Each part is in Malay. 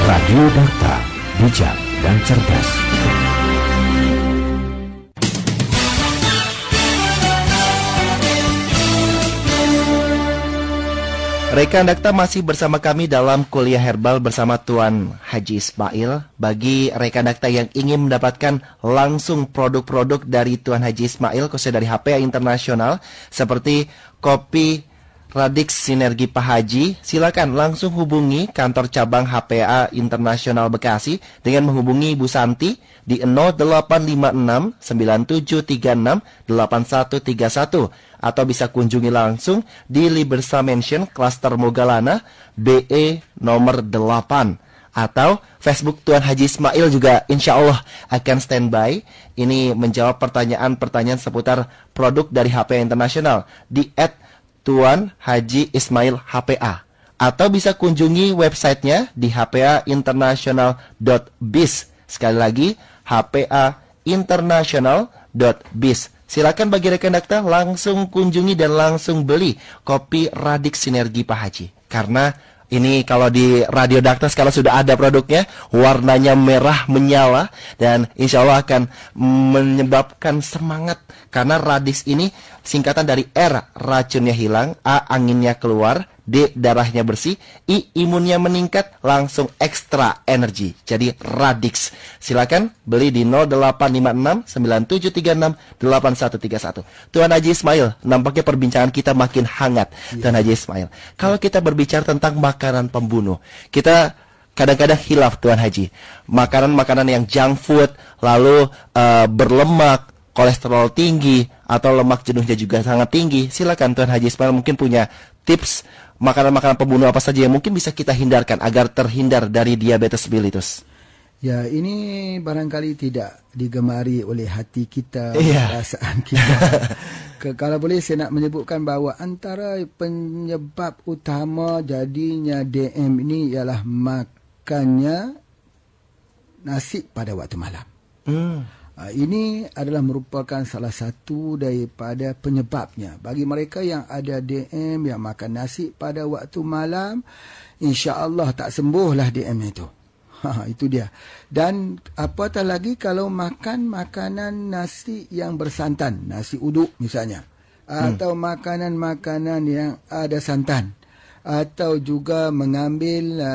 Radio Dakta, bijak dan cerdas. Rekan Dakta masih bersama kami dalam kuliah herbal bersama Tuan Haji Ismail. Bagi rekan Dakta yang ingin mendapatkan langsung produk-produk dari Tuan Haji Ismail, khususnya dari HPA Internasional, seperti kopi Radix Sinergi Pak Haji, silakan langsung hubungi kantor cabang HPA Internasional Bekasi dengan menghubungi Ibu Santi di 0856 9736 8131 atau bisa kunjungi langsung di Libersa Mansion Cluster Mogalana BE nomor 8 atau Facebook Tuan Haji Ismail juga insya Allah akan standby. Ini menjawab pertanyaan-pertanyaan seputar produk dari HPA Internasional di @Tuan Haji Ismail HPA atau bisa kunjungi websitenya di hpainternational.biz. Sekali lagi hpainternational.biz. Silakan bagi rekan Dakta langsung kunjungi dan langsung beli kopi Radix Sinergi Pak Haji. Karena ini kalau di Radio Dakta kalau sudah ada produknya, warnanya merah menyala dan insya Allah akan menyebabkan semangat. Karena Radix ini singkatan dari R, racunnya hilang, A, anginnya keluar, D, darahnya bersih, I, imunnya meningkat, langsung ekstra energi. Jadi Radix. Silakan beli di 0856 9736 8131. Tuan Haji Ismail, nampaknya perbincangan kita makin hangat. Tuan Haji Ismail, kalau kita berbicara tentang makanan pembunuh, kita kadang-kadang hilaf Tuan Haji. Makanan-makanan yang junk food, lalu berlemak, kolesterol tinggi, atau lemak jenuhnya juga sangat tinggi. Silakan Tuan Haji Ismail mungkin punya tips makanan-makanan pembunuh apa saja yang mungkin bisa kita hindarkan agar terhindar dari diabetes mellitus. Ya, ini barangkali tidak digemari oleh hati kita, perasaan kita. Kalau boleh saya nak menyebutkan bahawa antara penyebab utama jadinya DM ini ialah makannya nasi pada waktu malam. Ini adalah merupakan salah satu daripada penyebabnya. Bagi mereka yang ada DM yang makan nasi pada waktu malam, insya-Allah tak sembuhlah DM itu. Itu dia. Dan apatah lagi kalau makan makanan nasi yang bersantan, nasi uduk misalnya, atau makanan-makanan yang ada santan, atau juga mengambil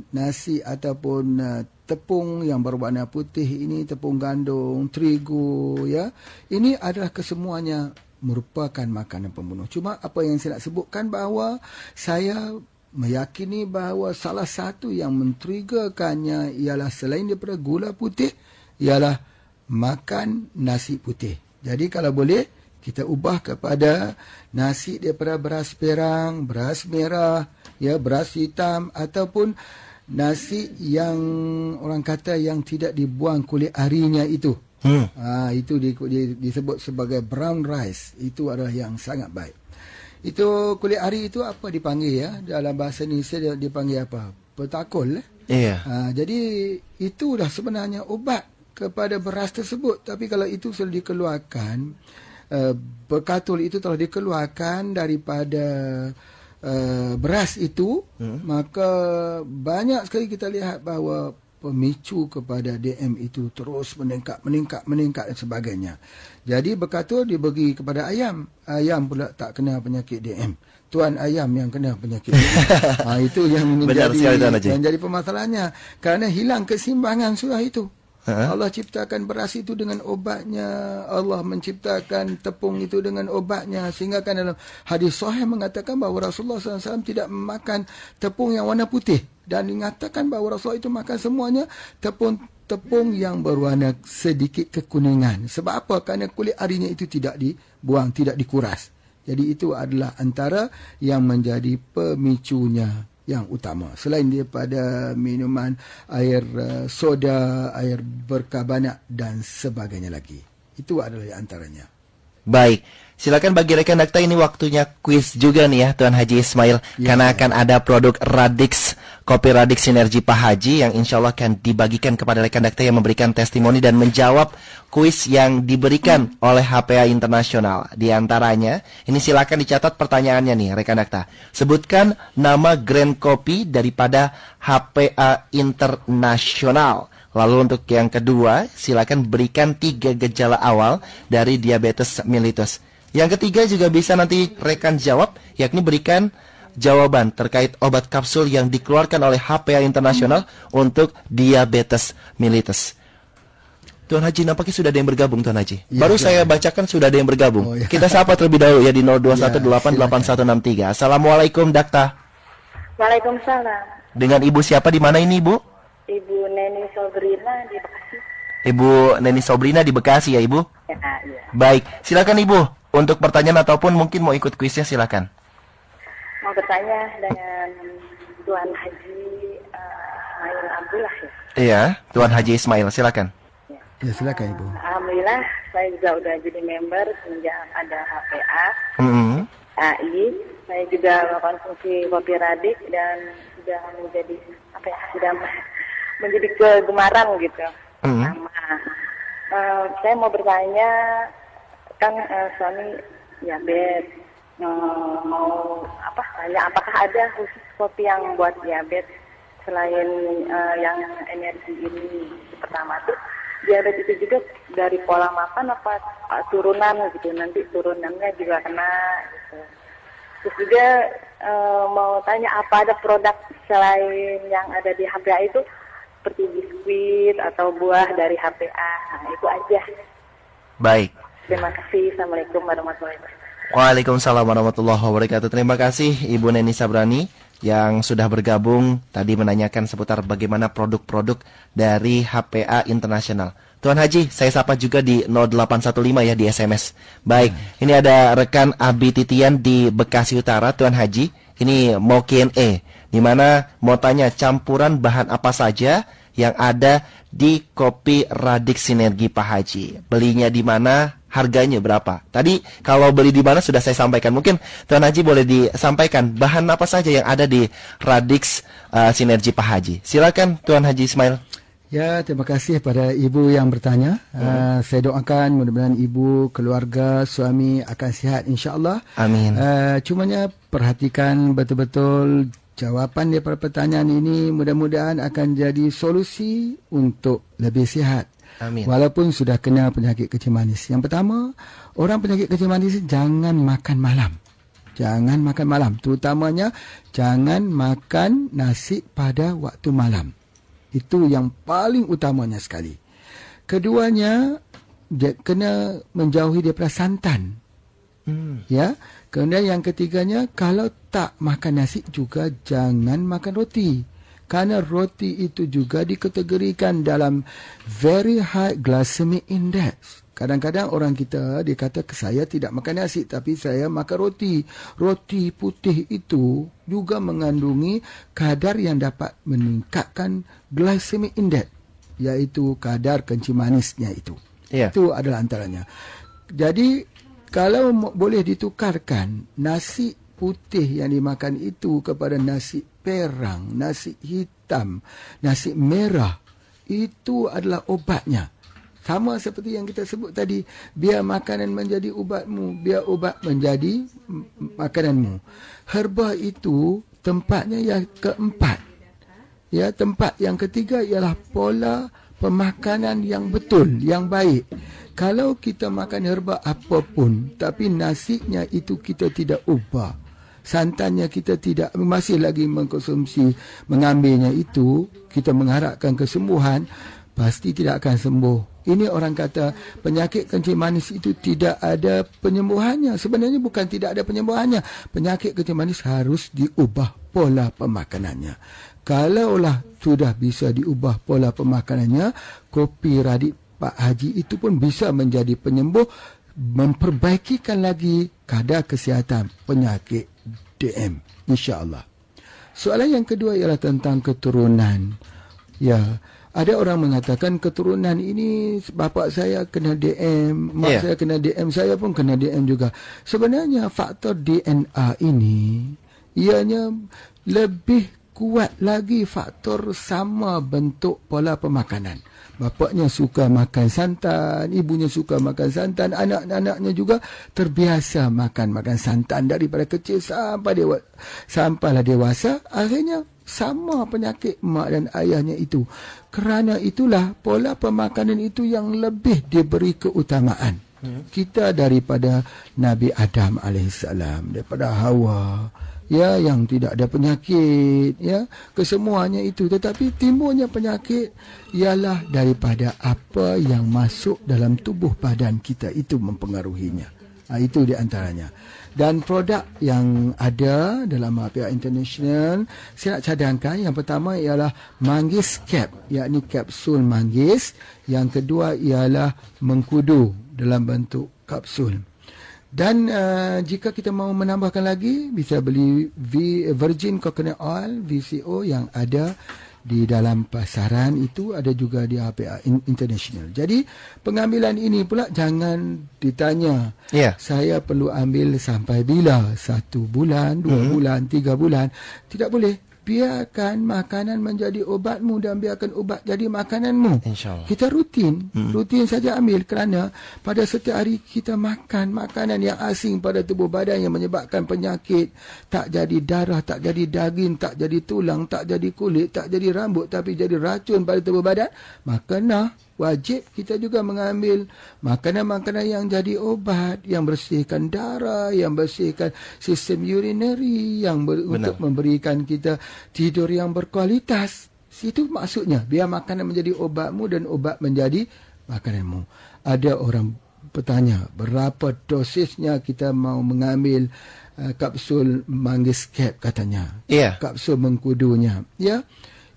nasi ataupun tepung yang berwarna putih ini, tepung gandum, terigu, ya. Ini adalah kesemuanya merupakan makanan pembunuh. Cuma apa yang saya nak sebutkan bahawa saya meyakini bahawa salah satu yang men-triggerkannya ialah selain daripada gula putih, ialah makan nasi putih. Jadi kalau boleh kita ubah kepada nasi daripada beras perang, beras merah, ya, beras hitam, ataupun nasi yang orang kata yang tidak dibuang kulit arinya itu. Itu disebut sebagai brown rice. Itu adalah yang sangat baik. Itu kulit ari itu apa dipanggil, ya? Dalam bahasa Indonesia dipanggil apa? Petakul. Jadi itu dah sebenarnya ubat kepada beras tersebut. Tapi kalau itu sudah dikeluarkan, bekatul itu telah dikeluarkan daripada beras itu, maka banyak sekali kita lihat bahawa pemicu kepada DM itu terus meningkat dan sebagainya. Jadi bekatul dibagi kepada ayam. Ayam pula tak kena penyakit DM. Tuan ayam yang kena penyakit DM. Itu yang menjadi permasalahannya. Kerana hilang keseimbangan surah itu. Allah ciptakan beras itu dengan obatnya. Allah menciptakan tepung itu dengan obatnya. Sehingga kan dalam hadis sahih mengatakan bahawa Rasulullah SAW tidak memakan tepung yang warna putih. Dan mengatakan bahawa Rasulullah itu makan semuanya tepung yang berwarna sedikit kekuningan. Sebab apa? Kerana kulit arinya itu tidak dibuang, tidak dikuras. Jadi itu adalah antara yang menjadi pemicunya yang utama. Selain daripada minuman air soda, air berkarbonat dan sebagainya lagi. Itu adalah antaranya. Baik, Silakan bagi rekan dakta, ini waktunya kuis juga nih ya Tuan Haji Ismail. Karena akan ada produk Radix, kopi Radix Sinergi Pak Haji yang insya Allah akan dibagikan kepada rekan dakta yang memberikan testimoni dan menjawab kuis yang diberikan oleh HPA Internasional. Di antaranya, ini silakan dicatat pertanyaannya nih rekan dakta. Sebutkan nama brand kopi daripada HPA Internasional. Lalu untuk yang kedua, silakan berikan 3 gejala awal dari diabetes mellitus. Yang ketiga juga bisa nanti rekan jawab, yakni berikan jawaban terkait obat kapsul yang dikeluarkan oleh HPA Internasional untuk diabetes mellitus. Tuan Haji, nampaknya sudah ada yang bergabung, Tuan Haji. Baru saya bacakan sudah ada yang bergabung. Kita sapa terlebih dahulu ya di 02188163. Assalamualaikum, Dakta. Waalaikumsalam. Dengan Ibu siapa, di mana ini, Ibu? Ibu Neni Sobrina di Bekasi. Ibu Neni Sobrina di Bekasi ya, Ibu? Ya, iya. Baik, silakan Ibu. Untuk pertanyaan ataupun mungkin mau ikut kuisnya, silakan. Mau bertanya dengan Tuan Haji Ismail Abdullah ya? Iya, Tuan Haji Ismail, silakan. Ya, silakan Ibu. Alhamdulillah, saya juga udah jadi member sejak ada HPA, AI. Saya juga mengkonsumsi kopi Radix dan sudah menjadi sudah menjadi kegemaran gitu. Saya mau bertanya, kan suami diabetes, mau tanya apakah ada khusus kopi yang buat diabetes selain yang energi ini? Pertama tuh diabetes itu juga dari pola makan apa turunan gitu, nanti turunannya juga kena gitu. Terus juga mau tanya apa ada produk selain yang ada di HPA itu seperti biskuit atau buah dari HPA. Nah, itu aja. Baik. Terima kasih. Assalamualaikum warahmatullahi wabarakatuh. Waalaikumsalam warahmatullahi wabarakatuh. Terima kasih Ibu Neni Sabrani yang sudah bergabung tadi menanyakan seputar bagaimana produk-produk dari HPA Internasional. Tuan Haji, saya sapa juga di 0815 ya di SMS. Baik, ini ada rekan Abi Titian di Bekasi Utara, Tuan Haji. Ini mau Q&A, di mana mau tanya campuran bahan apa saja yang ada di kopi Radix Sinergi Pak Haji. Belinya di mana? Harganya berapa? Tadi kalau beli di mana sudah saya sampaikan. Mungkin Tuan Haji boleh disampaikan bahan apa saja yang ada di Radix Sinergi Pak Haji. Silakan Tuan Haji Ismail. Ya, terima kasih pada Ibu yang bertanya. Saya doakan mudah-mudahan Ibu, keluarga, suami akan sihat insya-Allah. Amin. Cumanya perhatikan betul-betul jawapan daripada pertanyaan ini, mudah-mudahan akan jadi solusi untuk lebih sihat. Amin. Walaupun sudah kena penyakit kencing manis. Yang pertama, orang penyakit kencing manis jangan makan malam. Jangan makan malam. Terutamanya jangan makan nasi pada waktu malam. Itu yang paling utamanya sekali. Keduanya, kena menjauhi daripada santan. Ya. Kemudian yang ketiganya, kalau tak makan nasi juga jangan makan roti. Kerana roti itu juga dikategorikan dalam very high glycemic index. Kadang-kadang orang kita, dia kata, saya tidak makan nasi tapi saya makan roti. Roti putih itu juga mengandungi kadar yang dapat meningkatkan glycemic index, iaitu kadar kencing manisnya itu. Yeah. Itu adalah antaranya. Jadi, kalau boleh ditukarkan nasi putih yang dimakan itu kepada nasi perang, nasi hitam, nasi merah, itu adalah obatnya. Sama seperti yang kita sebut tadi, biar makanan menjadi ubatmu, biar ubat menjadi makananmu. Herba itu tempatnya yang keempat. Ya, tempat yang ketiga ialah pola pemakanan yang betul, yang baik. Kalau kita makan herba apapun, tapi nasinya itu kita tidak ubah, santannya kita tidak, masih lagi mengkonsumsi, mengambilnya itu, kita mengharapkan kesembuhan, pasti tidak akan sembuh. Ini orang kata penyakit kencing manis itu tidak ada penyembuhannya. Sebenarnya bukan tidak ada penyembuhannya. Penyakit kencing manis harus diubah pola pemakanannya. Kalaulah sudah bisa diubah pola pemakanannya, kopi Radix Pak Haji itu pun bisa menjadi penyembuh, memperbaikikan lagi kadar kesihatan penyakit DM, insya-Allah. Soalan yang kedua ialah tentang keturunan. Ya, Ada orang mengatakan keturunan ini bapa saya kena DM, mak saya kena DM, saya pun kena DM juga. Sebenarnya faktor DNA ini ianya lebih kuat lagi faktor sama bentuk pola pemakanan. Bapaknya suka makan santan, ibunya suka makan santan, anak-anaknya juga terbiasa makan santan daripada kecil sampailah dewasa. Akhirnya sama penyakit mak dan ayahnya itu. Kerana itulah pola pemakanan itu yang lebih diberi keutamaan. Kita daripada Nabi Adam alaihissalam, daripada Hawa, ya, yang tidak ada penyakit, ya, kesemuanya itu. Tetapi timbulnya penyakit ialah daripada apa yang masuk dalam tubuh badan kita itu mempengaruhinya. Itu di antaranya. Dan produk yang ada dalam pihak international, saya nak cadangkan yang pertama ialah Manggis Cap, yakni kapsul manggis. Yang kedua ialah mengkudu dalam bentuk kapsul. Dan jika kita mahu menambahkan lagi, bisa beli Virgin Coconut Oil, VCO, yang ada di dalam pasaran itu, ada juga di HPA International. Jadi pengambilan ini pula jangan ditanya, saya perlu ambil sampai bila, 1 bulan, 2 bulan, 3 bulan. Tidak boleh. Biarkan makanan menjadi obatmu dan biarkan obat jadi makananmu. InsyaAllah. Kita rutin saja ambil, kerana pada setiap hari kita makan makanan yang asing pada tubuh badan yang menyebabkan penyakit. Tak jadi darah, tak jadi daging, tak jadi tulang, tak jadi kulit, tak jadi rambut, tapi jadi racun pada tubuh badan. Maka wajib kita juga mengambil makanan-makanan yang jadi obat, yang bersihkan darah, yang bersihkan sistem urinary, yang untuk memberikan kita tidur yang berkualitas. Itu maksudnya, biar makanan menjadi obatmu dan obat menjadi makananmu. Ada orang bertanya, berapa dosisnya kita mau mengambil kapsul Manggis Cap katanya. Kapsul mengkudunya. Ya,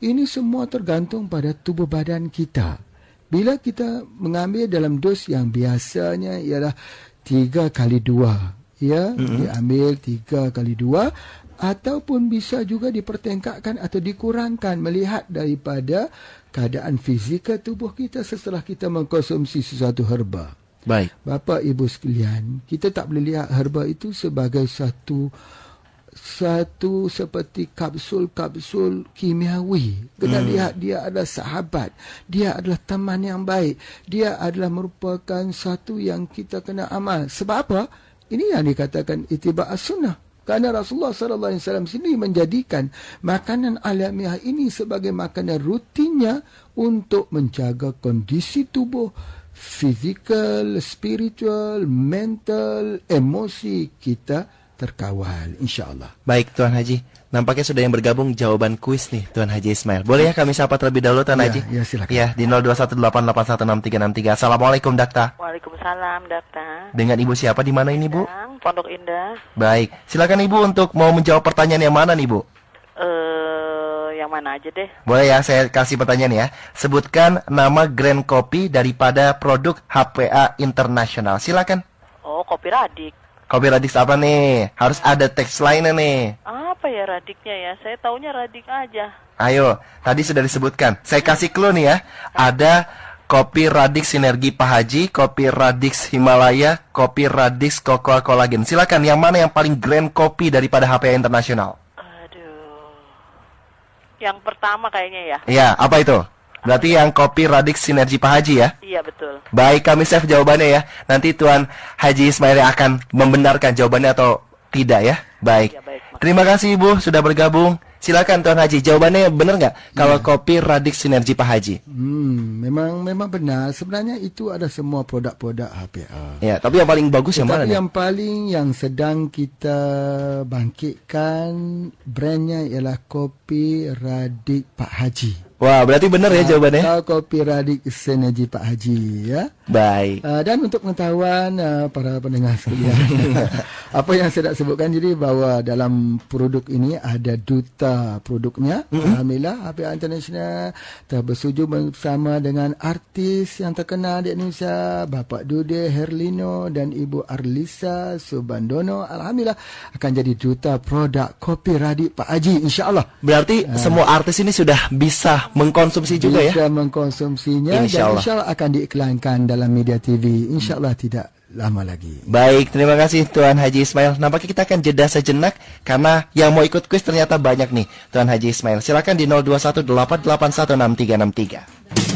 ini semua tergantung pada tubuh badan kita. Bila kita mengambil dalam dos yang biasanya ialah 3x2, ya, diambil 3x2, ataupun bisa juga dipertingkatkan atau dikurangkan melihat daripada keadaan fizikal tubuh kita setelah kita mengkonsumsi sesuatu herba. Baik. Bapa Ibu sekalian, kita tak boleh lihat herba itu sebagai satu seperti kapsul-kapsul kimiawi. Kena lihat dia adalah sahabat, dia adalah teman yang baik, dia adalah merupakan satu yang kita kena amal. Sebab apa? Ini yang dikatakan ittiba' as-sunnah. Kerana Rasulullah SAW sendiri menjadikan makanan alamiah ini sebagai makanan rutinnya untuk menjaga kondisi tubuh, fizikal, spiritual, mental, emosi kita terkawal, insyaAllah. Baik, Tuan Haji. Nampaknya sudah yang bergabung jawaban kuis nih, Tuan Haji Ismail. Boleh ya kami sapa terlebih dahulu, Tuan Haji? Ya, silakan. Ya, di 0218816363. Assalamualaikum, Dakta. Waalaikumsalam, Dakta. Dengan Ibu siapa di mana ini, Bu? Pondok Indah. Baik, silakan Ibu untuk mau menjawab pertanyaan yang mana nih, Bu? Yang mana aja deh. Boleh ya, saya kasih pertanyaan ya. Sebutkan nama brand kopi daripada produk HPA International. Silakan. Oh, kopi Radik. Kopi Radik apa nih? Harus ada teks lainnya nih. Apa ya Radiknya ya? Saya taunya Radik aja. Ayo, tadi sudah disebutkan. Saya kasih clue nih ya. Ada kopi Radik Sinergi Pak Haji, kopi Radik Himalaya, kopi Radik Cocoa Collagen. Silakan, yang mana yang paling grand kopi daripada HPA International? Aduh. Yang pertama kayaknya ya. Iya, apa itu? Berarti yang kopi Radik Sinergi Pak Haji ya? Iya, betul. Baik, kami save jawabannya ya. Nanti Tuan Haji Ismail akan membenarkan jawabannya atau tidak ya. Baik. Ya, baik. Terima kasih Ibu sudah bergabung. Silakan Tuan Haji, jawabannya benar nggak? Kalau kopi Radik Sinergi Pak Haji? Memang benar. Sebenarnya itu ada semua produk-produk HPA. Ya, tapi yang paling bagus yang mana? Yang paling yang sedang kita bangkitkan brandnya ialah kopi Radik Pak Haji. Wah, berarti benar ya jawabannya? Atau kopi Radik Sinergi Pak Haji ya. Baik. Dan untuk pengetahuan para pendengar sekalian, apa yang saya nak sebutkan jadi bahawa dalam produk ini ada duta produknya. Alhamdulillah, pihak international telah bersetuju bersama dengan artis yang terkenal di Indonesia, Bapak Dude Herlino dan Ibu Arlisa Subandono. Alhamdulillah akan jadi duta produk kopi Radik Pak Haji, insya-Allah. Berarti semua artis ini sudah bisa mengkonsumsi juga ya? Bisa mengkonsumsinya, dan insya-Allah akan diiklankan dalam media TV, insya-Allah tidak lama lagi. Baik, terima kasih Tuan Haji Ismail. Nampaknya kita akan jeda sejenak karena yang mau ikut kuis ternyata banyak nih, Tuan Haji Ismail. Silakan di 0218816363.